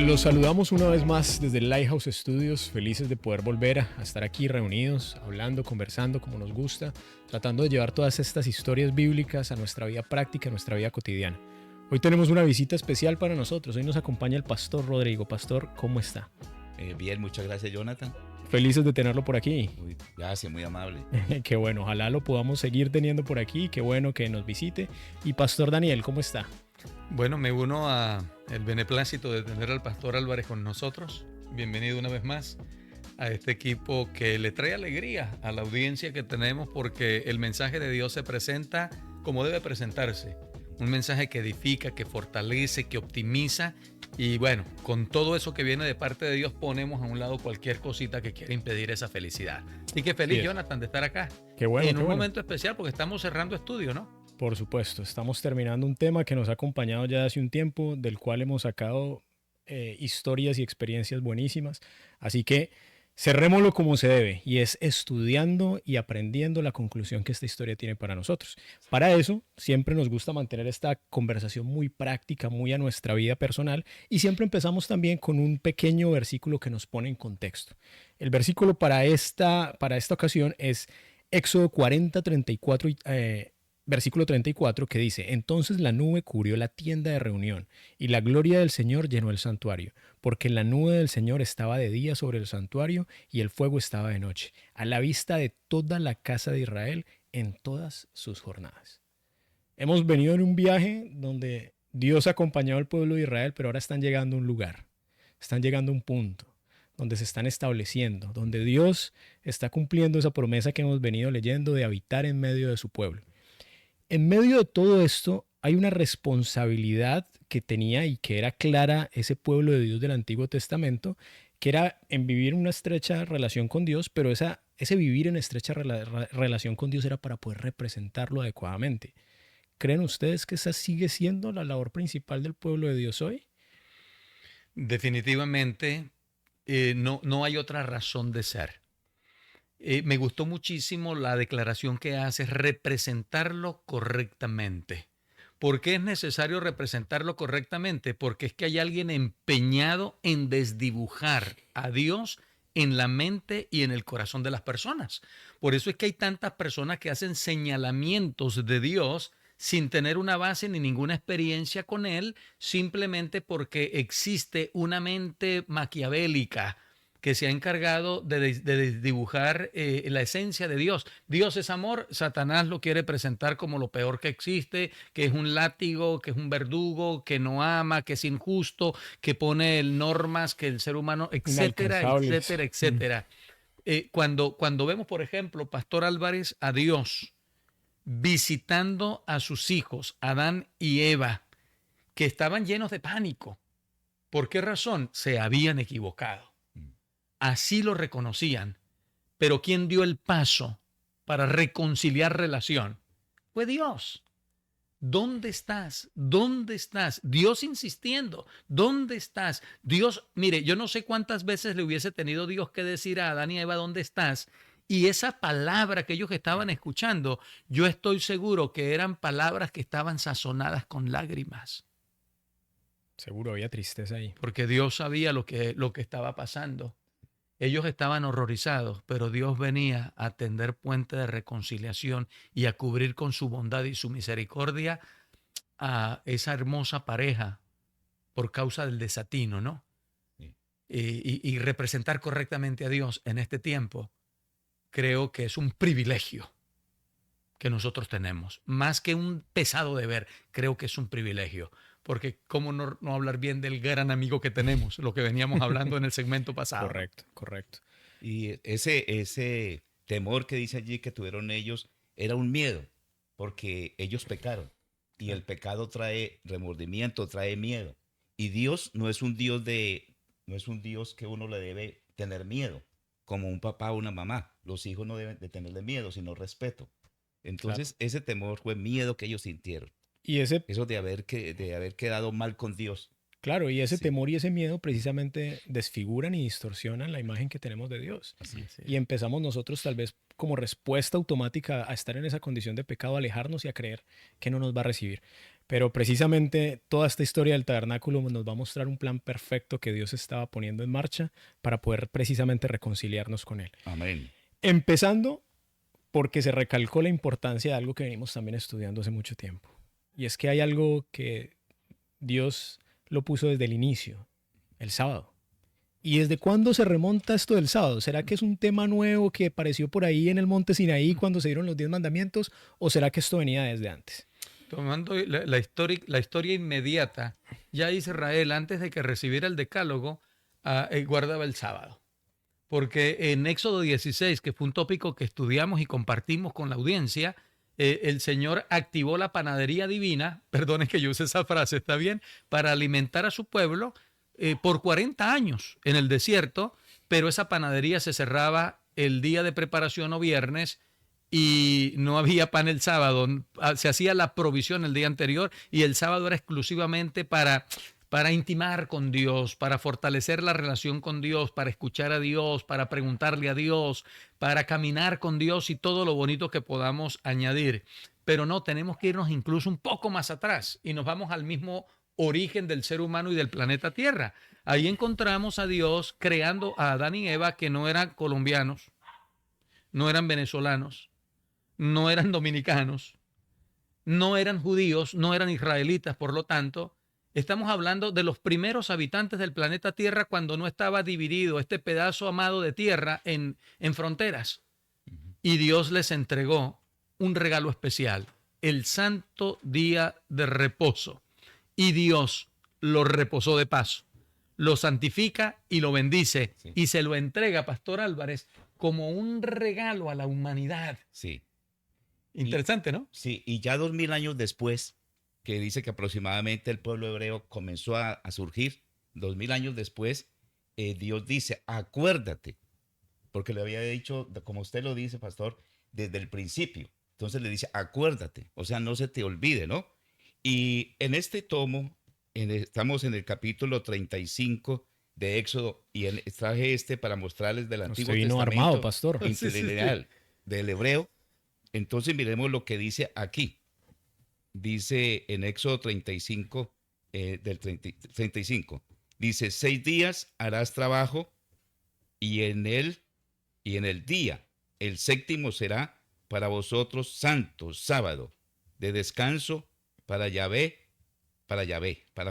Los saludamos una vez más desde el Lighthouse Studios, felices de poder volver a estar aquí reunidos, hablando, conversando como nos gusta, tratando de llevar todas estas historias bíblicas a nuestra vida práctica, a nuestra vida cotidiana. Hoy tenemos una visita especial para nosotros, hoy nos acompaña el Pastor Rodrigo. Pastor, ¿cómo está? Bien, muchas gracias, Jonathan. Felices de tenerlo por aquí. Gracias, muy amable. Qué bueno, ojalá lo podamos seguir teniendo por aquí, qué bueno que nos visite. Y Pastor Daniel, ¿cómo está? Bueno, me uno a el beneplácito de tener al Pastor Álvarez con nosotros. Bienvenido una vez más a este equipo que le trae alegría a la audiencia que tenemos, porque el mensaje de Dios se presenta como debe presentarse. Un mensaje que edifica, que fortalece, que optimiza. Y bueno, con todo eso que viene de parte de Dios, ponemos a un lado cualquier cosita que quiera impedir esa felicidad. Así que feliz, Jonathan, de estar acá. Qué bueno, en un momento especial, porque estamos cerrando estudio, ¿no? Por supuesto, estamos terminando un tema que nos ha acompañado ya hace un tiempo, del cual hemos sacado historias y experiencias buenísimas. Así que cerrémoslo como se debe, y es estudiando y aprendiendo la conclusión que esta historia tiene para nosotros. Para eso, siempre nos gusta mantener esta conversación muy práctica, muy a nuestra vida personal, y siempre empezamos también con un pequeño versículo que nos pone en contexto. El versículo para esta ocasión es Éxodo 40, 34 versículo 34, que dice: entonces la nube cubrió la tienda de reunión, y la gloria del Señor llenó el santuario, porque la nube del Señor estaba de día sobre el santuario, y el fuego estaba de noche, a la vista de toda la casa de Israel en todas sus jornadas. Hemos venido en un viaje donde Dios ha acompañado al pueblo de Israel, pero ahora están llegando a un lugar, están llegando a un punto donde se están estableciendo, donde Dios está cumpliendo esa promesa que hemos venido leyendo de habitar en medio de su pueblo. En medio de todo esto hay una responsabilidad que tenía y que era clara ese pueblo de Dios del Antiguo Testamento, que era en vivir una estrecha relación con Dios, pero ese vivir en estrecha relación con Dios era para poder representarlo adecuadamente. ¿Creen ustedes que esa sigue siendo la labor principal del pueblo de Dios hoy? Definitivamente, no hay otra razón de ser. Me gustó muchísimo la declaración que hace, representarlo correctamente. ¿Por qué es necesario representarlo correctamente? Porque es que hay alguien empeñado en desdibujar a Dios en la mente y en el corazón de las personas. Por eso es que hay tantas personas que hacen señalamientos de Dios sin tener una base ni ninguna experiencia con Él, simplemente porque existe una mente maquiavélica que se ha encargado de dibujar la esencia de Dios. Dios es amor, Satanás lo quiere presentar como lo peor que existe, que es un látigo, que es un verdugo, que no ama, que es injusto, que pone normas, que el ser humano, etcétera, etcétera, etcétera. Cuando vemos, por ejemplo, Pastor Álvarez, a Dios visitando a sus hijos, Adán y Eva, que estaban llenos de pánico. ¿Por qué razón? Se habían equivocado. Así lo reconocían. Pero ¿quién dio el paso para reconciliar relación? Fue Dios. ¿Dónde estás? ¿Dónde estás? Dios insistiendo. ¿Dónde estás? Dios, mire, yo no sé cuántas veces le hubiese tenido Dios que decir a Adán y a Eva, ¿dónde estás? Y esa palabra que ellos estaban escuchando, yo estoy seguro que eran palabras que estaban sazonadas con lágrimas. Seguro había tristeza ahí. Porque Dios sabía lo que estaba pasando. Ellos estaban horrorizados, pero Dios venía a tender puente de reconciliación y a cubrir con su bondad y su misericordia a esa hermosa pareja por causa del desatino, ¿no? Sí. Y representar correctamente a Dios en este tiempo, creo que es un privilegio que nosotros tenemos. Más que un pesado deber, creo que es un privilegio. Porque cómo no hablar bien del gran amigo que tenemos, lo que veníamos hablando en el segmento pasado. Correcto, correcto. Y ese temor que dice allí que tuvieron ellos era un miedo, porque ellos pecaron. Y el pecado trae remordimiento, trae miedo. Y Dios no es un Dios que uno le debe tener miedo, como un papá o una mamá. Los hijos no deben de tenerle miedo, sino respeto. Entonces, Ese temor fue miedo que ellos sintieron. Y eso de haber quedado mal con Dios. Claro, y ese temor y ese miedo precisamente desfiguran y distorsionan la imagen que tenemos de Dios. Así es. Y empezamos nosotros tal vez como respuesta automática a estar en esa condición de pecado, alejarnos y a creer que no nos va a recibir. Pero precisamente toda esta historia del tabernáculo nos va a mostrar un plan perfecto que Dios estaba poniendo en marcha para poder precisamente reconciliarnos con Él. Amén. Empezando porque se recalcó la importancia de algo que venimos también estudiando hace mucho tiempo. Y es que hay algo que Dios lo puso desde el inicio, el sábado. ¿Y desde cuándo se remonta esto del sábado? ¿Será que es un tema nuevo que apareció por ahí en el monte Sinaí cuando se dieron los 10 mandamientos? ¿O será que esto venía desde antes? Tomando la historia inmediata, ya Israel, antes de que recibiera el decálogo, guardaba el sábado. Porque en Éxodo 16, que fue un tópico que estudiamos y compartimos con la audiencia, el Señor activó la panadería divina, perdone que yo use esa frase, ¿está bien?, para alimentar a su pueblo por 40 años en el desierto, pero esa panadería se cerraba el día de preparación o viernes y no había pan el sábado. Se hacía la provisión el día anterior y el sábado era exclusivamente para intimar con Dios, para fortalecer la relación con Dios, para escuchar a Dios, para preguntarle a Dios, para caminar con Dios y todo lo bonito que podamos añadir. Pero no, tenemos que irnos incluso un poco más atrás y nos vamos al mismo origen del ser humano y del planeta Tierra. Ahí encontramos a Dios creando a Adán y Eva, que no eran colombianos, no eran venezolanos, no eran dominicanos, no eran judíos, no eran israelitas. Por lo tanto, estamos hablando de los primeros habitantes del planeta Tierra cuando no estaba dividido este pedazo amado de tierra en fronteras. Y Dios les entregó un regalo especial, el santo día de reposo. Y Dios lo reposó de paso, lo santifica y lo bendice. Sí. Y se lo entrega, Pastor Álvarez, como un regalo a la humanidad. Sí. Interesante, ¿no? Sí, y ya 2000 años después, que dice que aproximadamente el pueblo hebreo comenzó a surgir, 2000 años después, Dios dice, acuérdate, porque le había dicho, como usted lo dice, pastor, desde el principio. Entonces le dice, acuérdate, o sea, no se te olvide, ¿no? Y en este tomo, estamos en el capítulo 35 de Éxodo, y traje para mostrarles del Antiguo Testamento. Usted vino armado, pastor. Interlineal, del hebreo. Entonces miremos lo que dice aquí. Dice en Éxodo 35, del 35, dice, 6 días harás trabajo y en el día, el séptimo será para vosotros santo, sábado, de descanso para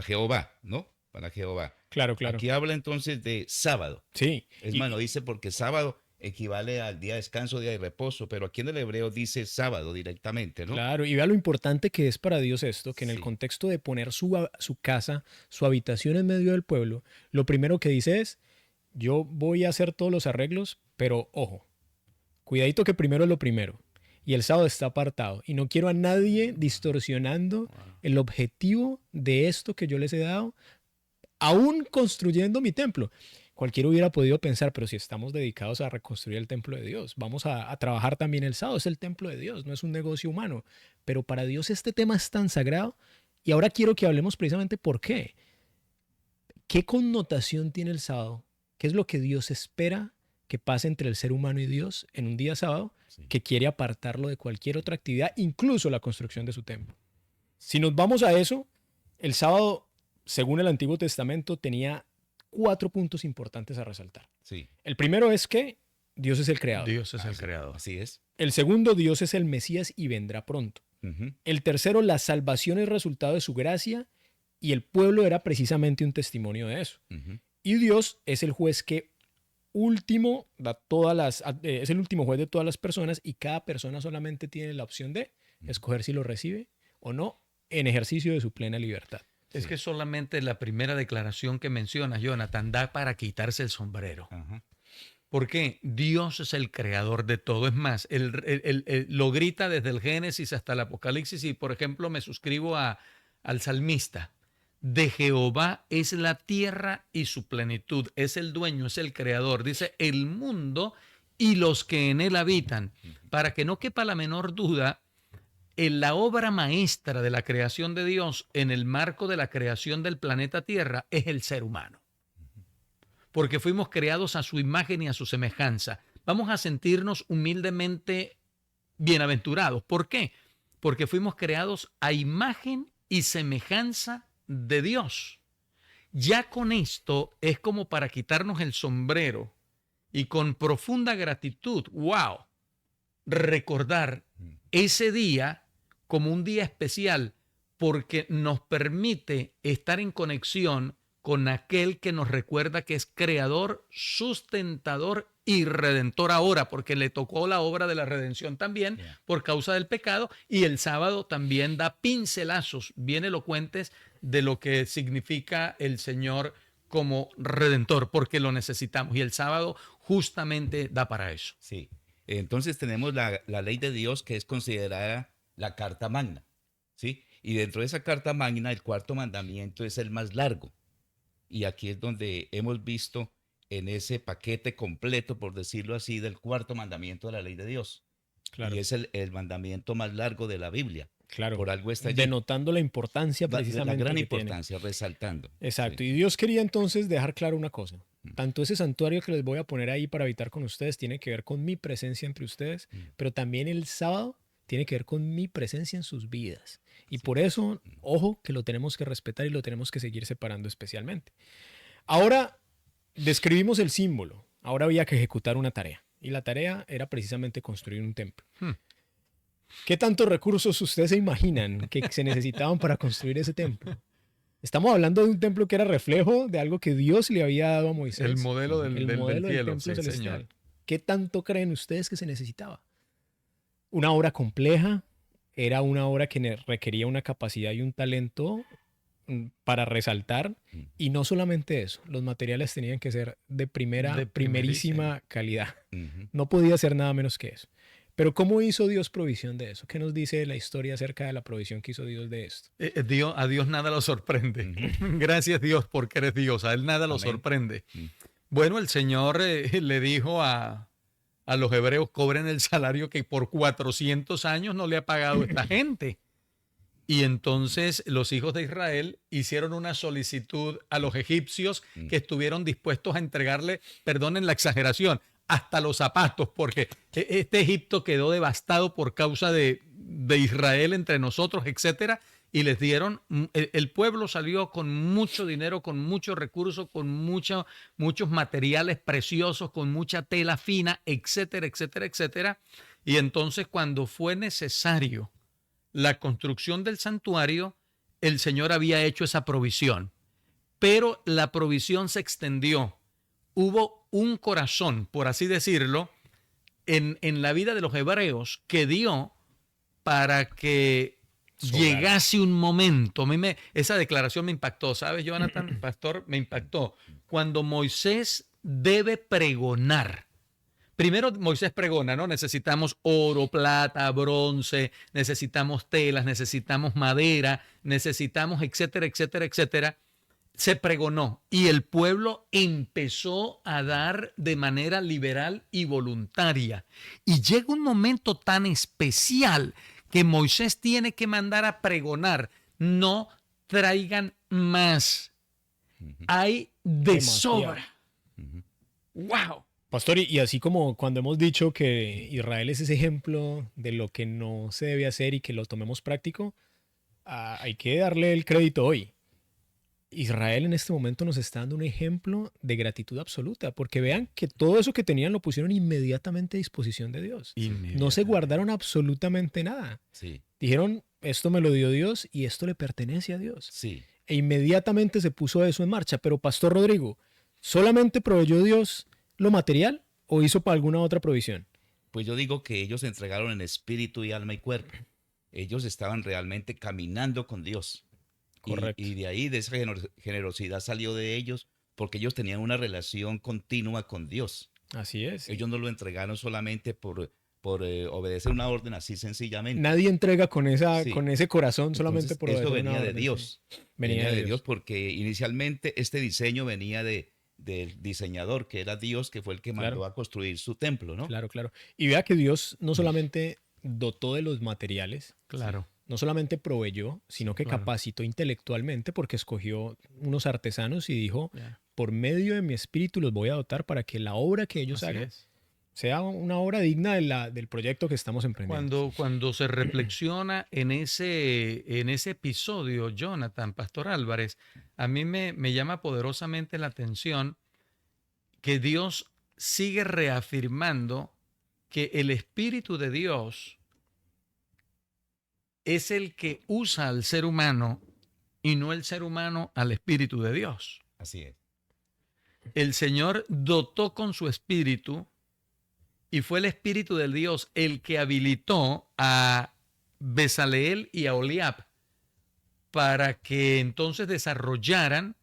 Jehová, ¿no? Para Jehová. Claro, claro. Aquí habla entonces de sábado. Sí. Es más, no dice porque sábado equivale al día de descanso, día de reposo, pero aquí en el hebreo dice sábado directamente, ¿no? Claro, y vea lo importante que es para Dios esto, que en el contexto de poner su casa, su habitación en medio del pueblo, lo primero que dice es, yo voy a hacer todos los arreglos, pero ojo, cuidadito que primero es lo primero. Y el sábado está apartado. Y no quiero a nadie distorsionando el objetivo de esto que yo les he dado, aún construyendo mi templo. Cualquiera hubiera podido pensar, pero si estamos dedicados a reconstruir el templo de Dios, vamos a trabajar también el sábado, es el templo de Dios, no es un negocio humano. Pero para Dios este tema es tan sagrado y ahora quiero que hablemos precisamente por qué. ¿Qué connotación tiene el sábado? ¿Qué es lo que Dios espera que pase entre el ser humano y Dios en un día sábado que quiere apartarlo de cualquier otra actividad, incluso la construcción de su templo? Si nos vamos a eso, el sábado, según el Antiguo Testamento, tenía 4 puntos importantes a resaltar. Sí. El primero es que Dios es el creador. Dios es el creador. Así es. El segundo, Dios es el Mesías y vendrá pronto. El tercero, la salvación es resultado de su gracia y el pueblo era precisamente un testimonio de eso. Y Dios es el juez que es el último juez de todas las personas y cada persona solamente tiene la opción de escoger si lo recibe o no en ejercicio de su plena libertad. Es que solamente la primera declaración que mencionas, Jonathan, da para quitarse el sombrero. Porque Dios es el creador de todo. Es más, lo grita desde el Génesis hasta el Apocalipsis y, por ejemplo, me suscribo al salmista. De Jehová es la tierra y su plenitud. Es el dueño, es el creador. Dice, el mundo y los que en él habitan. Para que no quepa la menor duda, en la obra maestra de la creación de Dios en el marco de la creación del planeta Tierra es el ser humano. Porque fuimos creados a su imagen y a su semejanza. vamos a sentirnos humildemente bienaventurados. ¿Por qué? Porque fuimos creados a imagen y semejanza de Dios. Ya con esto es como para quitarnos el sombrero y con profunda gratitud, wow, recordar ese día como un día especial porque nos permite estar en conexión con aquel que nos recuerda que es creador, sustentador y redentor ahora, porque le tocó la obra de la redención también por causa del pecado, y el sábado también da pincelazos bien elocuentes de lo que significa el Señor como redentor, porque lo necesitamos, y el sábado justamente da para eso. Sí. Entonces tenemos la ley de Dios, que es considerada la carta magna, ¿sí? Y dentro de esa carta magna, el cuarto mandamiento es el más largo. Y aquí es donde hemos visto en ese paquete completo, por decirlo así, del cuarto mandamiento de la ley de Dios. Claro. Y es el mandamiento más largo de la Biblia. Claro. Por algo está allí. Denotando la importancia precisamente. La gran que importancia, tiene. resaltando. Exacto. Sí. Y Dios quería entonces dejar claro una cosa. Tanto ese santuario que les voy a poner ahí para habitar con ustedes tiene que ver con mi presencia entre ustedes, pero también el sábado tiene que ver con mi presencia en sus vidas. Y por eso, ojo, que lo tenemos que respetar y lo tenemos que seguir separando especialmente. Ahora describimos el símbolo. Ahora había que ejecutar una tarea. Y la tarea era precisamente construir un templo. ¿Qué tantos recursos ustedes se imaginan que se necesitaban para construir ese templo? Estamos hablando de un templo que era reflejo de algo que Dios le había dado a Moisés. El modelo del modelo del cielo, templo sí, celestial. señor. ¿Qué tanto creen ustedes que se necesitaba? Una obra compleja, era una obra que requería una capacidad y un talento para resaltar, y no solamente eso, los materiales tenían que ser de primerísima calidad. No podía ser nada menos que eso. Pero ¿cómo hizo Dios provisión de eso? ¿Qué nos dice la historia acerca de la provisión que hizo Dios de esto? A Dios nada lo sorprende. Gracias Dios porque eres Dios, a Él nada lo sorprende. Bueno, el Señor le dijo a los hebreos, cobren el salario que por 400 años no le ha pagado esta gente. Y entonces los hijos de Israel hicieron una solicitud a los egipcios que estuvieron dispuestos a entregarle, perdonen la exageración, hasta los zapatos, porque este Egipto quedó devastado por causa de Israel entre nosotros, etcétera, y les dieron, el pueblo salió con mucho dinero, con muchos recursos, con muchos materiales preciosos, con mucha tela fina, etcétera, etcétera, etcétera. Y entonces cuando fue necesario la construcción del santuario, el Señor había hecho esa provisión, pero la provisión se extendió. Hubo un corazón, por así decirlo, en la vida de los hebreos que dio para que llegase un momento. Esa declaración me impactó, ¿sabes, Jonathan, pastor? Me impactó. Cuando Moisés debe pregonar. Primero Moisés pregona, ¿no? Necesitamos oro, plata, bronce, necesitamos telas, necesitamos madera, necesitamos etcétera, etcétera, etcétera. Se pregonó y el pueblo empezó a dar de manera liberal y voluntaria. Y llega un momento tan especial que Moisés tiene que mandar a pregonar, no traigan más. Hay de sobra. ¡Wow! Pastor, y así como cuando hemos dicho que Israel es ese ejemplo de lo que no se debe hacer y que lo tomemos práctico, hay que darle el crédito hoy. Israel en este momento nos está dando un ejemplo de gratitud absoluta, porque vean que todo eso que tenían lo pusieron inmediatamente a disposición de Dios. No se guardaron absolutamente nada. Sí. Dijeron, esto me lo dio Dios y esto le pertenece a Dios. Sí. E inmediatamente se puso eso en marcha. Pero Pastor Rodrigo, ¿solamente proveyó Dios lo material o hizo para alguna otra provisión? Pues yo digo que ellos se entregaron en espíritu y alma y cuerpo. Ellos estaban realmente caminando con Dios. Correcto. Y de ahí, de esa generosidad salió de ellos, porque ellos tenían una relación continua con Dios. Así es. Ellos no lo entregaron solamente por obedecer una orden así sencillamente. Nadie entrega con ese corazón solamente. Entonces, por eso obedecer venía una de orden. Dios. Sí. Venía de Dios porque inicialmente este diseño venía del diseñador, que era Dios, que fue el que mandó a construir su templo, ¿no? Claro, claro. Y vea que Dios no solamente dotó de los materiales, claro, no solamente proveyó, sino que capacitó intelectualmente, porque escogió unos artesanos y dijo, por medio de mi espíritu los voy a dotar para que la obra que ellos hagan sea una obra digna del proyecto que estamos emprendiendo. Cuando se reflexiona en ese episodio, Jonathan, Pastor Álvarez, a mí me llama poderosamente la atención que Dios sigue reafirmando que el Espíritu de Dios es el que usa al ser humano y no el ser humano al Espíritu de Dios. Así es. El Señor dotó con su Espíritu y fue el Espíritu de Dios el que habilitó a Bezaleel y a Oliab para que entonces desarrollaran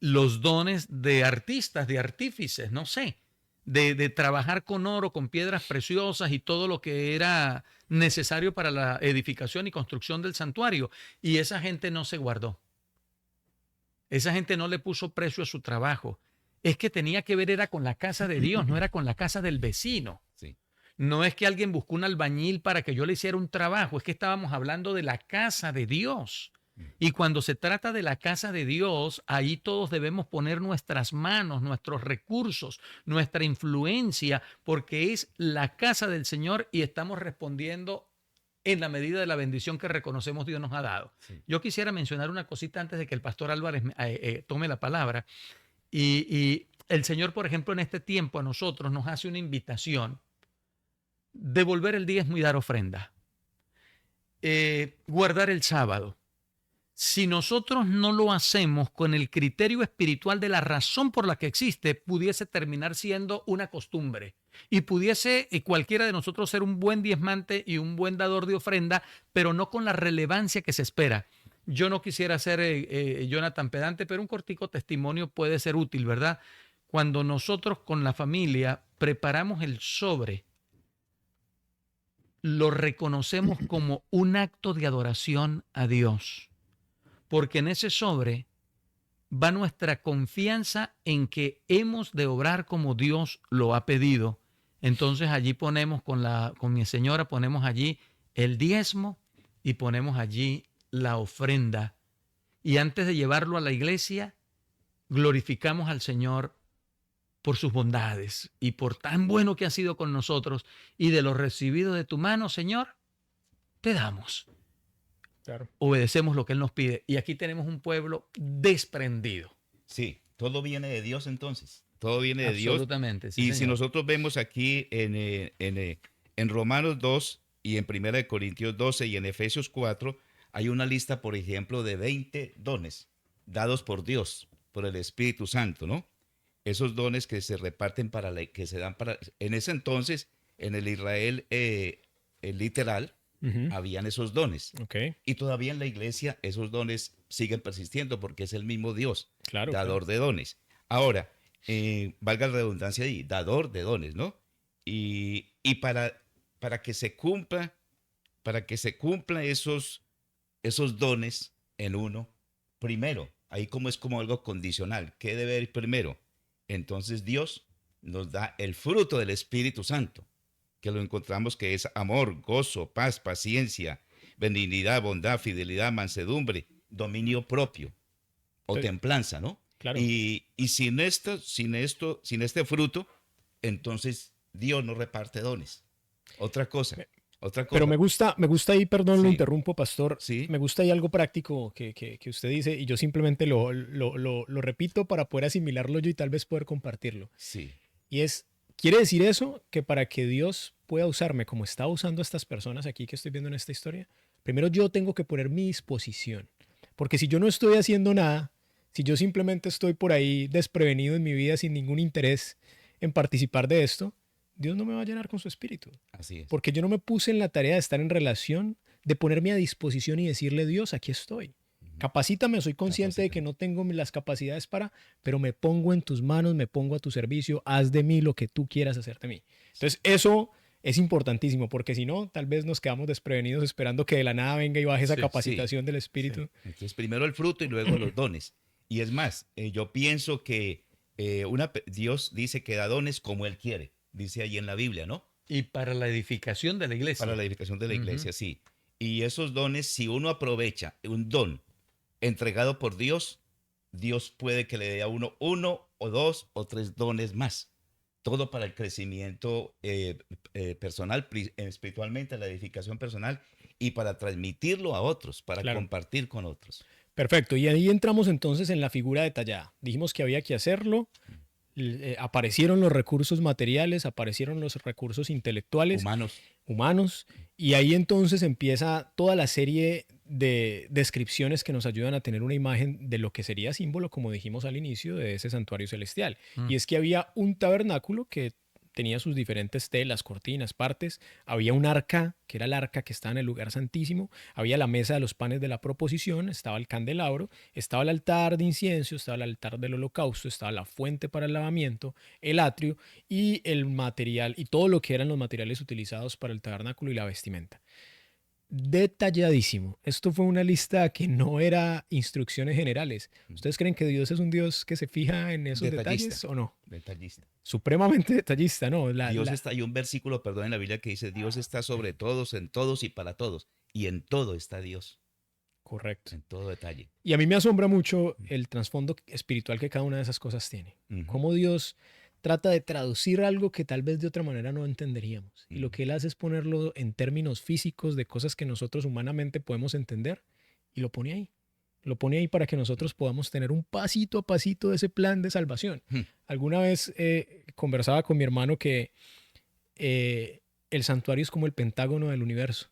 los dones de artistas, de artífices, no sé, de trabajar con oro, con piedras preciosas y todo lo que era necesario para la edificación y construcción del santuario. Y esa gente no se guardó. Esa gente no le puso precio a su trabajo. Es que tenía que ver, era con la casa de Dios, no era con la casa del vecino. Sí. No es que alguien buscó un albañil para que yo le hiciera un trabajo, es que estábamos hablando de la casa de Dios. Y cuando se trata de la casa de Dios, ahí todos debemos poner nuestras manos, nuestros recursos, nuestra influencia, porque es la casa del Señor y estamos respondiendo en la medida de la bendición que reconocemos Dios nos ha dado. Sí. Yo quisiera mencionar una cosita antes de que el pastor Álvarez tome la palabra. Y el Señor, por ejemplo, en este tiempo a nosotros nos hace una invitación: devolver el diezmo y dar ofrenda, guardar el sábado. Si nosotros no lo hacemos con el criterio espiritual de la razón por la que existe, pudiese terminar siendo una costumbre y pudiese cualquiera de nosotros ser un buen diezmante y un buen dador de ofrenda, pero no con la relevancia que se espera. Yo no quisiera ser Jonathan pedante, pero un cortico testimonio puede ser útil, ¿verdad? Cuando nosotros con la familia preparamos el sobre, lo reconocemos como un acto de adoración a Dios, porque en ese sobre va nuestra confianza en que hemos de obrar como Dios lo ha pedido. Entonces allí ponemos con mi señora, ponemos allí el diezmo y ponemos allí la ofrenda. Y antes de llevarlo a la iglesia, glorificamos al Señor por sus bondades y por tan bueno que ha sido con nosotros, y de lo recibido de tu mano, Señor, te damos. Claro. Obedecemos lo que Él nos pide. Y aquí tenemos un pueblo desprendido. Sí, todo viene de Dios entonces. Todo viene de Dios. Absolutamente, sí, Y si señor. nosotros vemos aquí en Romanos 2 y en 1 de Corintios 12 y en Efesios 4, hay una lista, por ejemplo, de 20 dones dados por Dios, por el Espíritu Santo, ¿no? Esos dones que se reparten que se dan para, en ese entonces, en el Israel literal, habían esos dones. Ok, Y todavía en la iglesia esos dones siguen persistiendo porque es el mismo Dios, claro. dador de dones. Ahora, valga la redundancia ahí, dador de dones, ¿no? Y para que se cumpla, esos dones en uno, primero, ahí como es como algo condicional, ¿qué debe ir primero? Entonces Dios nos da el fruto del Espíritu Santo, que lo encontramos que es amor, gozo, paz, paciencia, benignidad, bondad, fidelidad, mansedumbre, dominio propio o Sí. templanza, ¿no? Claro. Y sin este fruto, entonces Dios no reparte dones. Otra cosa. Pero me gusta ahí, perdón, lo Sí. interrumpo, pastor. Sí. Me gusta ahí algo práctico que usted dice, y yo simplemente lo repito para poder asimilarlo yo y tal vez poder compartirlo. Sí. Y ¿quiere decir eso que para que Dios pueda usarme como está usando a estas personas aquí que estoy viendo en esta historia, primero yo tengo que poner mi disposición? Porque si yo no estoy haciendo nada, si yo simplemente estoy por ahí desprevenido en mi vida sin ningún interés en participar de esto, Dios no me va a llenar con su espíritu. Así es. Porque yo no me puse en la tarea de estar en relación, de ponerme a disposición y decirle, Dios, aquí estoy. Capacítame, soy consciente de que no tengo las capacidades pero me pongo en tus manos, me pongo a tu servicio, haz de mí lo que tú quieras hacer de mí. Entonces, eso es importantísimo, porque si no, tal vez nos quedamos desprevenidos esperando que de la nada venga y baje esa Sí, capacitación del Espíritu. Sí. Entonces, primero el fruto y luego los dones. Y es más, yo pienso que Dios dice que da dones como Él quiere, dice allí en la Biblia, ¿no? Y para la edificación de la iglesia. Para la edificación de la iglesia, sí. Y esos dones, si uno aprovecha un don entregado por Dios, Dios puede que le dé a uno o dos o tres dones más todo para el crecimiento personal, espiritualmente, la edificación personal y para transmitirlo a otros, para Claro. compartir con otros. Perfecto. Y ahí entramos entonces en la figura detallada. Dijimos que había que hacerlo. Aparecieron los recursos materiales, aparecieron los recursos intelectuales, humanos, y ahí entonces empieza toda la serie de descripciones que nos ayudan a tener una imagen de lo que sería símbolo, como dijimos al inicio, de ese santuario celestial. Y es que había un tabernáculo que tenía sus diferentes telas, cortinas, partes. Había un arca, que era el arca que estaba en el lugar santísimo. Había la mesa de los panes de la proposición, estaba el candelabro, estaba el altar de incienso, estaba el altar del holocausto, estaba la fuente para el lavamiento, el atrio y el material, y todo lo que eran los materiales utilizados para el tabernáculo y la vestimenta. Detalladísimo. Esto fue una lista que no era instrucciones generales. ¿Ustedes creen que Dios es un Dios que se fija en esos detalles o no? Detallista. Supremamente detallista, ¿no? Hay un versículo, perdón, en la Biblia que dice, Dios está sobre todos, en todos y para todos. Y en todo está Dios. Correcto. En todo detalle. Y a mí me asombra mucho el trasfondo espiritual que cada una de esas cosas tiene. Cómo Dios trata de traducir algo que tal vez de otra manera no entenderíamos. Y lo que Él hace es ponerlo en términos físicos de cosas que nosotros humanamente podemos entender y lo pone ahí. Lo pone ahí para que nosotros podamos tener un pasito a pasito de ese plan de salvación. Alguna vez conversaba con mi hermano que el santuario es como el pentágono del universo.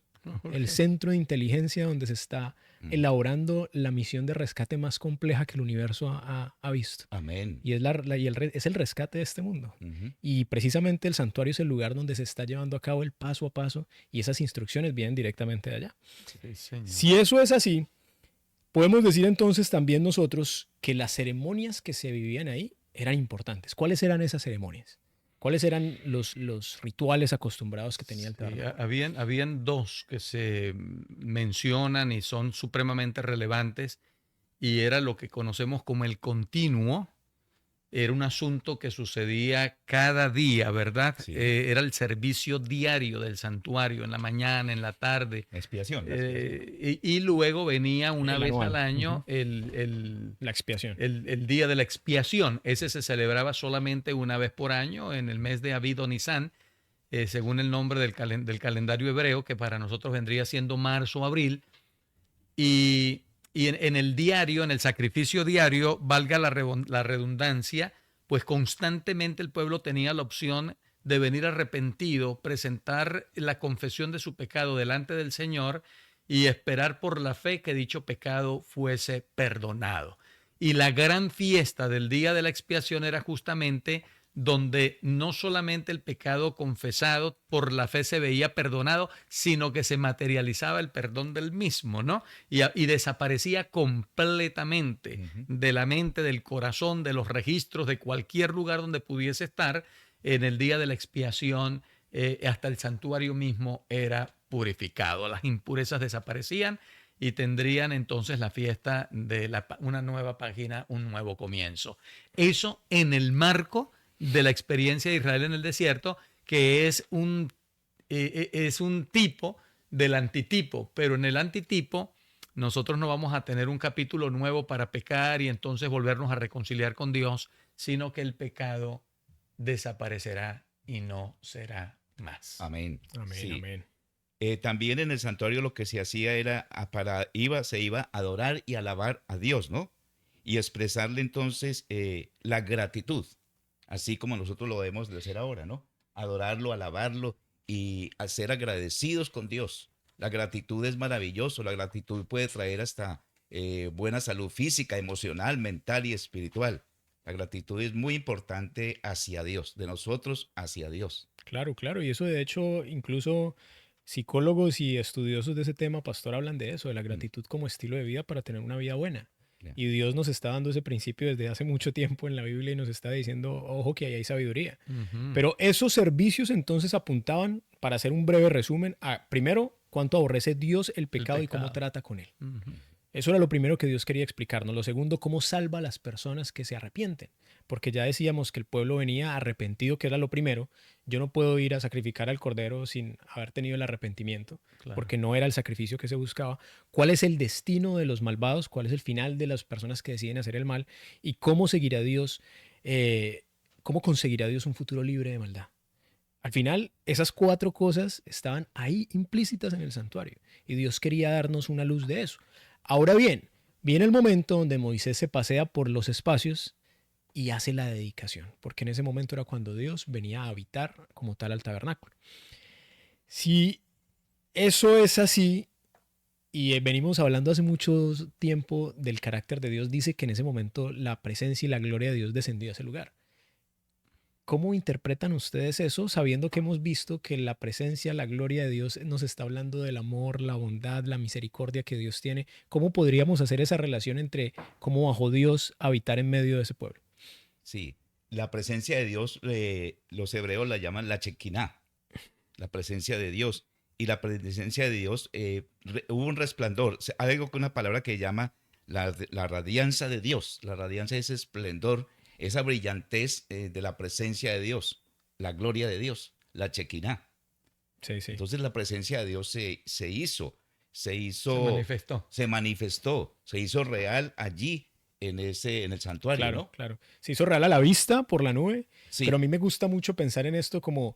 El centro de inteligencia donde se está elaborando la misión de rescate más compleja que el universo ha visto. Amén. Y es el rescate de este mundo. Y precisamente el santuario es el lugar donde se está llevando a cabo el paso a paso y esas instrucciones vienen directamente de allá. Sí, si eso es así, podemos decir entonces también nosotros que las ceremonias que se vivían ahí eran importantes. ¿Cuáles eran esas ceremonias? ¿Cuáles eran los rituales acostumbrados que tenía el tabernáculo? Habían dos que se mencionan y son supremamente relevantes, y era lo que conocemos como el continuo. Era un asunto que sucedía cada día, ¿verdad? Sí. Era el servicio diario del santuario, en la mañana, en la tarde. Expiación. Y luego venía una vez anual. al año la expiación. El día de la expiación. Ese se celebraba solamente una vez por año en el mes de Abid o Nisan, según el nombre del calendario hebreo, que para nosotros vendría siendo marzo o abril. Y en el diario, en el sacrificio diario, valga la redundancia, pues constantemente el pueblo tenía la opción de venir arrepentido, presentar la confesión de su pecado delante del Señor y esperar por la fe que dicho pecado fuese perdonado. Y la gran fiesta del día de la expiación era justamente donde no solamente el pecado confesado por la fe se veía perdonado, sino que se materializaba el perdón del mismo, ¿no? Y desaparecía completamente de la mente, del corazón, de los registros, de cualquier lugar donde pudiese estar. En el día de la expiación, hasta el santuario mismo era purificado. Las impurezas desaparecían y tendrían entonces la fiesta de una nueva página, un nuevo comienzo. Eso en el marco de la experiencia de Israel en el desierto, que es un tipo del antitipo, pero en el antitipo nosotros no vamos a tener un capítulo nuevo para pecar y entonces volvernos a reconciliar con Dios, sino que el pecado desaparecerá y no será más. Amén. Amén, Sí. amén. También en el santuario lo que se hacía era, se iba a adorar y alabar a Dios, ¿no? Y expresarle entonces la gratitud, así como nosotros lo debemos de hacer ahora, ¿no? Adorarlo, alabarlo y ser agradecidos con Dios. La gratitud es maravilloso, la gratitud puede traer hasta buena salud física, emocional, mental y espiritual. La gratitud es muy importante hacia Dios, de nosotros hacia Dios. Claro, claro. Y eso de hecho, incluso psicólogos y estudiosos de ese tema, pastor, hablan de eso, de la gratitud como estilo de vida para tener una vida buena. Yeah. Y Dios nos está dando ese principio desde hace mucho tiempo en la Biblia y nos está diciendo, ojo, que ahí hay sabiduría. Pero esos servicios entonces apuntaban, para hacer un breve resumen, a primero, cuánto aborrece Dios el pecado y cómo trata con él. Eso era lo primero que Dios quería explicarnos. Lo segundo, cómo salva a las personas que se arrepienten. Porque ya decíamos que el pueblo venía arrepentido, que era lo primero. Yo no puedo ir a sacrificar al cordero sin haber tenido el arrepentimiento, claro, porque no era el sacrificio que se buscaba. ¿Cuál es el destino de los malvados? ¿Cuál es el final de las personas que deciden hacer el mal? ¿Y cómo seguirá Dios ¿cómo conseguirá Dios un futuro libre de maldad? Al final, esas 4 cosas estaban ahí implícitas en el santuario y Dios quería darnos una luz de eso. Ahora bien, viene el momento donde Moisés se pasea por los espacios y hace la dedicación, porque en ese momento era cuando Dios venía a habitar como tal al tabernáculo. Si eso es así, y venimos hablando hace mucho tiempo del carácter de Dios, dice que en ese momento la presencia y la gloria de Dios descendió a ese lugar. ¿Cómo interpretan ustedes eso, sabiendo que hemos visto que la presencia, la gloria de Dios nos está hablando del amor, la bondad, la misericordia que Dios tiene? ¿Cómo podríamos hacer esa relación entre cómo bajó Dios a habitar en medio de ese pueblo? Sí, la presencia de Dios, los hebreos la llaman la Shekinah, la presencia de Dios. Y la presencia de Dios, hubo un resplandor, hay algo con una palabra que llama la radianza de Dios. La radianza es ese esplendor, esa brillantez de la presencia de Dios, la gloria de Dios, la Shekinah. Sí, sí. Entonces la presencia de Dios se manifestó, se hizo real allí en el santuario, Claro, ¿no? claro. Se hizo real a la vista por la nube, pero a Sí, mí me gusta mucho pensar en esto como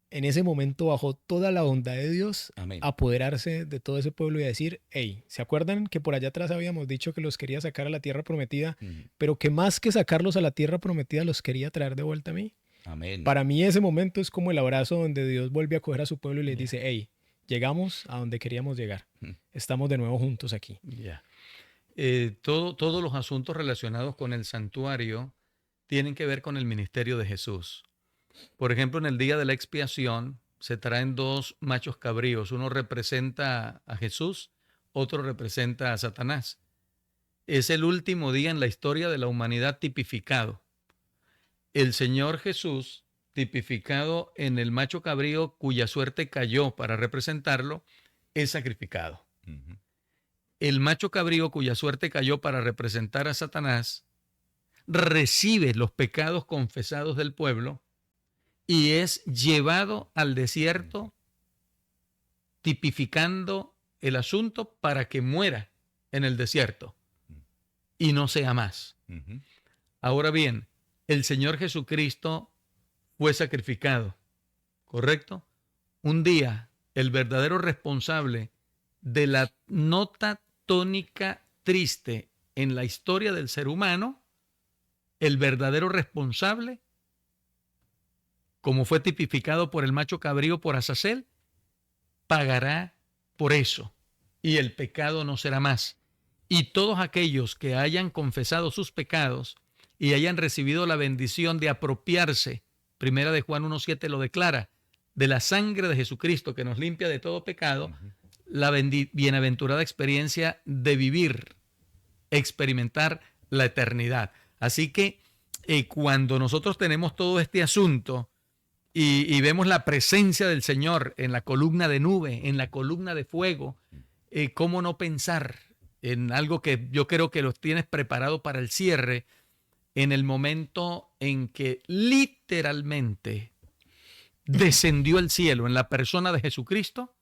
en ese momento bajó toda la bondad de Dios amén. a apoderarse de todo ese pueblo y a decir, hey, ¿se acuerdan que por allá atrás habíamos dicho que los quería sacar a la tierra prometida, Ujú. pero que más que sacarlos a la tierra prometida los quería traer de vuelta a mí? Amén. Para mí ese momento es como el abrazo donde Dios vuelve a coger a su pueblo y les Ya. dice, hey, llegamos a donde queríamos llegar. Ujú. Estamos de nuevo juntos aquí. Ya. Todos los asuntos relacionados con el santuario tienen que ver con el ministerio de Jesús. Por ejemplo, en el día de la expiación se traen 2 machos cabríos. Uno representa a Jesús, otro representa a Satanás. Es el último día en la historia de la humanidad tipificado. El Señor Jesús, tipificado en el macho cabrío cuya suerte cayó para representarlo, es sacrificado. Ujú. El macho cabrío cuya suerte cayó para representar a Satanás recibe los pecados confesados del pueblo y es llevado al desierto tipificando el asunto para que muera en el desierto y no sea más. Ujú. Ahora bien, el Señor Jesucristo fue sacrificado, ¿correcto? Un día, el verdadero responsable de la nota tónica triste en la historia del ser humano, el verdadero responsable, como fue tipificado por el macho cabrío por Azazel, pagará por eso y el pecado no será más. Y todos aquellos que hayan confesado sus pecados y hayan recibido la bendición de apropiarse, primera de Juan 1.7 lo declara, de la sangre de Jesucristo que nos limpia de todo pecado, la bienaventurada experiencia de vivir, experimentar la eternidad. Así que cuando nosotros tenemos todo este asunto y vemos la presencia del Señor en la columna de nube, en la columna de fuego, ¿cómo no pensar en algo que yo creo que los tienes preparado para el cierre, en el momento en que literalmente descendió el cielo en la persona de Jesucristo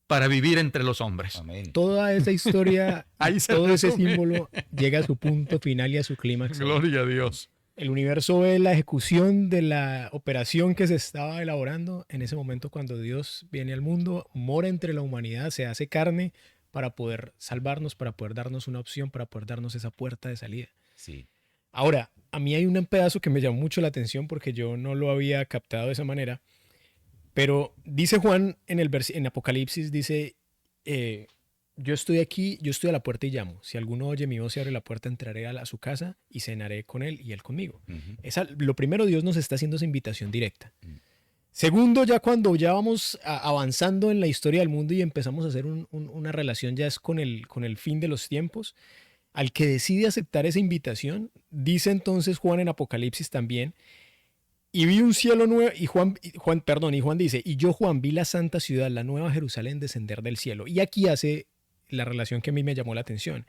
para vivir entre los hombres? Amén. Toda esa historia, Ahí se todo ese resume. símbolo llega a su punto final y a su clímax. Gloria a Dios. El universo ve la ejecución de la operación que se estaba elaborando en ese momento cuando Dios viene al mundo, mora entre la humanidad, se hace carne para poder salvarnos, para poder darnos una opción, para poder darnos esa puerta de salida. Sí. Ahora, a mí hay un pedazo que me llamó mucho la atención porque yo no lo había captado de esa manera, pero dice Juan en Apocalipsis, dice, yo estoy aquí, yo estoy a la puerta y llamo. Si alguno oye mi voz y abre la puerta, entraré a su casa y cenaré con él y él conmigo. Ujú. Lo primero, Dios nos está haciendo esa invitación directa. Mm. Segundo, ya cuando ya vamos avanzando en la historia del mundo y empezamos a hacer una relación ya es con el fin de los tiempos, al que decide aceptar esa invitación, dice entonces Juan en Apocalipsis también, y vi un cielo nuevo, y Juan dice, y yo Juan vi la santa ciudad, la nueva Jerusalén descender del cielo. Y aquí hace la relación que a mí me llamó la atención.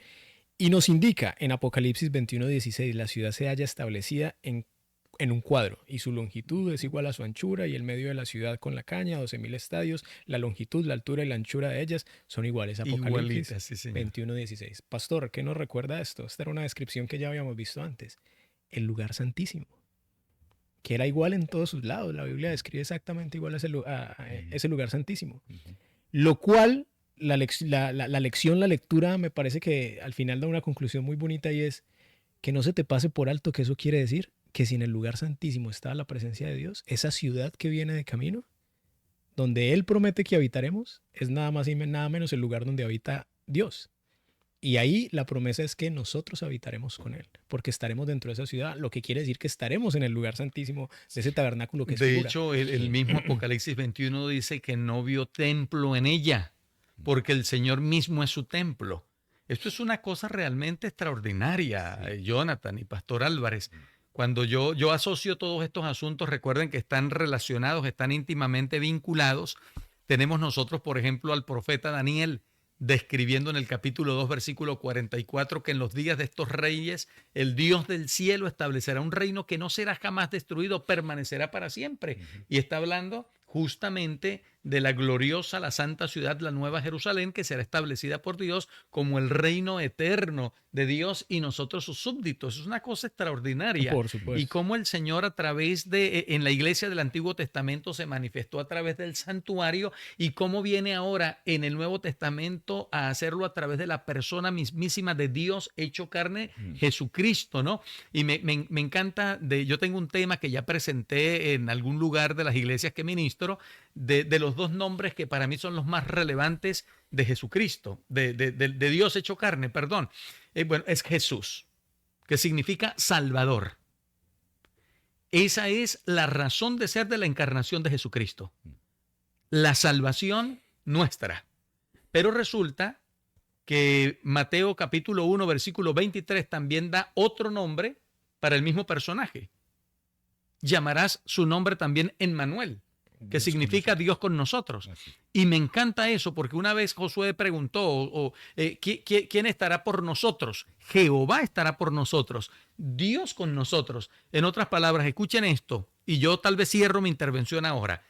Y nos indica en Apocalipsis 21:16, la ciudad se halla establecida en un cuadro, y su longitud es igual a su anchura, y el medio de la ciudad con la caña, 12.000 estadios, la longitud, la altura y la anchura de ellas son iguales. Apocalipsis Igualitas, sí, señor. 21:16. Pastor, ¿qué nos recuerda esto? Esta era una descripción que ya habíamos visto antes. El lugar santísimo. que era igual en todos sus lados. La Biblia describe exactamente igual a ese lugar santísimo. Ujú. Lo cual, la lección, la lectura, me parece que al final da una conclusión muy bonita y es que no se te pase por alto que eso quiere decir que si en el lugar santísimo está la presencia de Dios, esa ciudad que viene de camino, donde Él promete que habitaremos, es nada más y nada menos el lugar donde habita Dios. Y ahí la promesa es que nosotros habitaremos con Él, porque estaremos dentro de esa ciudad, lo que quiere decir que estaremos en el lugar santísimo de ese tabernáculo que es De figura. hecho, el mismo Apocalipsis 21 dice que no vio templo en ella, porque el Señor mismo es su templo. Esto es una cosa realmente extraordinaria, Jonathan y Pastor Álvarez. Cuando yo asocio todos estos asuntos, recuerden que están relacionados, están íntimamente vinculados. Tenemos nosotros, por ejemplo, al profeta Daniel, describiendo en el capítulo 2, versículo 44, que en los días de estos reyes, el Dios del cielo establecerá un reino que no será jamás destruido, permanecerá para siempre. Y está hablando justamente de la gloriosa, la santa ciudad, la Nueva Jerusalén, que será establecida por Dios como el reino eterno de Dios y nosotros sus súbditos. Es una cosa extraordinaria. Por supuesto. Y cómo el Señor a través en la iglesia del Antiguo Testamento se manifestó a través del santuario y cómo viene ahora en el Nuevo Testamento a hacerlo a través de la persona mismísima de Dios hecho carne, Jesucristo, ¿no? Y me encanta, yo tengo un tema que ya presenté en algún lugar de las iglesias que ministro, de los dos nombres que para mí son los más relevantes de Jesucristo, de Dios hecho carne, perdón. Bueno, es Jesús, que significa Salvador. Esa es la razón de ser de la encarnación de Jesucristo. La salvación nuestra. Pero resulta que Mateo capítulo 1, versículo 23 también da otro nombre para el mismo personaje. Llamarás su nombre también Emmanuel, que significa Dios con nosotros. Y me encanta eso porque una vez Josué preguntó, ¿quién estará por nosotros? Jehová estará por nosotros, Dios con nosotros. En otras palabras, escuchen esto, y yo tal vez cierro mi intervención ahora.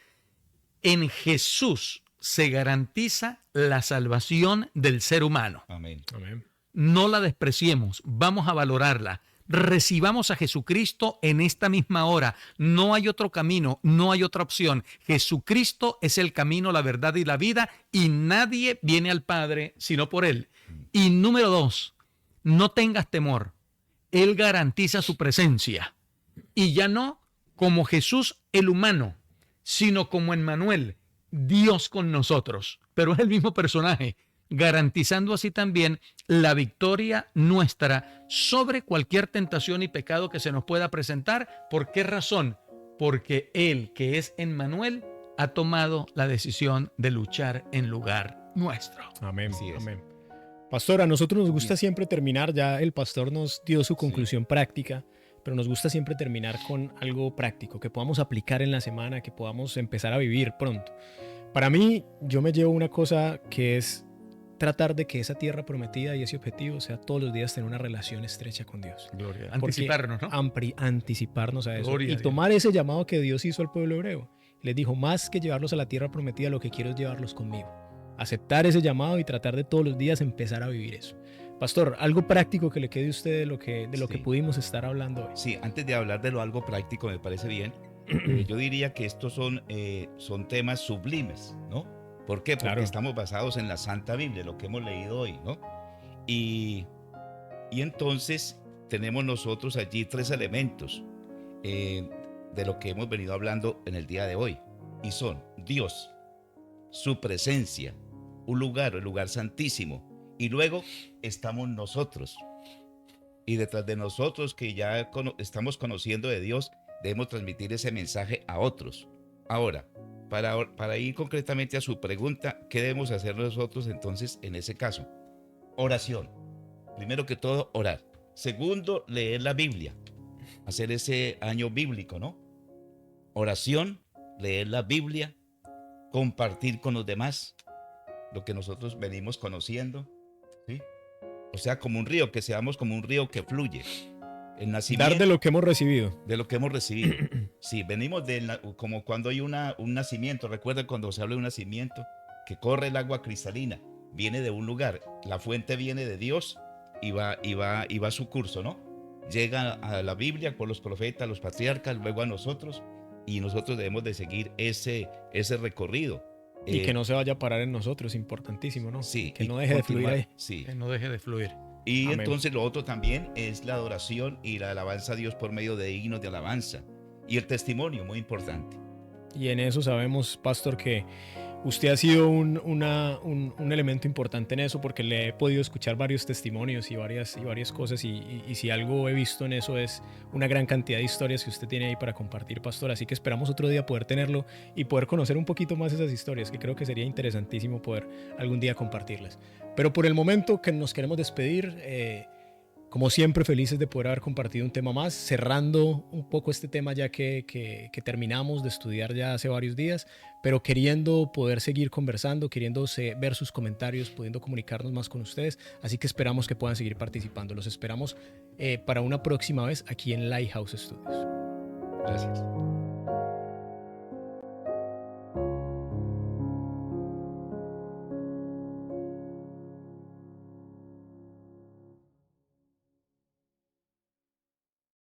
En Jesús se garantiza la salvación del ser humano. Amén. Amén. No la despreciemos, vamos a valorarla. Recibamos a Jesucristo en esta misma hora. No hay otro camino, no hay otra opción. Jesucristo es el camino, la verdad y la vida y nadie viene al Padre sino por Él. Y número 2, no tengas temor. Él garantiza su presencia. Y ya no como Jesús el humano, sino como Emmanuel, Dios con nosotros. Pero es el mismo personaje, garantizando así también la victoria nuestra sobre cualquier tentación y pecado que se nos pueda presentar. ¿Por qué razón? Porque Él, que es Emmanuel, ha tomado la decisión de luchar en lugar nuestro. Amén. Así es. Amén. Pastor, a nosotros nos gusta siempre terminar, ya el pastor nos dio su conclusión práctica, pero nos gusta siempre terminar con algo práctico, que podamos aplicar en la semana, que podamos empezar a vivir pronto. Para mí, yo me llevo una cosa que es tratar de que esa tierra prometida y ese objetivo sea todos los días tener una relación estrecha con Dios. Gloria. Porque Anticiparnos, ¿no? Anticiparnos a eso. Gloria Y a Dios. tomar ese llamado que Dios hizo al pueblo hebreo. Les dijo, más que llevarlos a la tierra prometida, lo que quiero es llevarlos conmigo. Aceptar ese llamado y tratar de todos los días empezar a vivir eso. Pastor, algo práctico que le quede a usted de lo que pudimos estar hablando hoy. Sí, antes de hablar de lo algo práctico, me parece bien. Yo diría que estos son temas sublimes, ¿no? ¿Por qué? Porque Claro. estamos basados en la Santa Biblia, lo que hemos leído hoy, ¿no? Y entonces tenemos nosotros allí 3 elementos de lo que hemos venido hablando en el día de hoy. Y son Dios, su presencia, un lugar, el lugar santísimo. Y luego estamos nosotros. Y detrás de nosotros que ya estamos conociendo de Dios, debemos transmitir ese mensaje a otros. Ahora, para ir concretamente a su pregunta, ¿qué debemos hacer nosotros entonces en ese caso? Oración. Primero que todo, orar. Segundo, leer la Biblia. Hacer ese año bíblico, ¿no? Oración, leer la Biblia, compartir con los demás lo que nosotros venimos conociendo, ¿sí? O sea, como un río, que seamos como un río que fluye. El nacimiento Dar de lo que hemos recibido. de lo que hemos recibido. Sí, venimos como cuando hay un nacimiento. Recuerden cuando se habla de un nacimiento, que corre el agua cristalina, viene de un lugar. La fuente viene de Dios y va a su curso, ¿no? llega a la Biblia por los profetas, los patriarcas, luego a nosotros, y nosotros debemos de seguir ese recorrido. Y que no se vaya a parar en nosotros, importantísimo, ¿no? Sí, Que y no deje de fluir continuar, ahí. sí. Que no deje de fluir. Y Amén. entonces lo otro también es la adoración y la alabanza a Dios por medio de himnos de alabanza. Y el testimonio, muy importante. Y en eso sabemos, pastor, que usted ha sido un elemento importante en eso, porque le he podido escuchar varios testimonios y varias cosas, y si algo he visto en eso es una gran cantidad de historias que usted tiene ahí para compartir, pastor. Así que esperamos otro día poder tenerlo y poder conocer un poquito más esas historias, que creo que sería interesantísimo poder algún día compartirlas. Pero por el momento que nos queremos despedir, como siempre, felices de poder haber compartido un tema más, cerrando un poco este tema ya que terminamos de estudiar ya hace varios días, pero queriendo poder seguir conversando, queriendo ver sus comentarios, pudiendo comunicarnos más con ustedes. Así que esperamos que puedan seguir participando. Los esperamos para una próxima vez aquí en Lighthouse Studios. Gracias.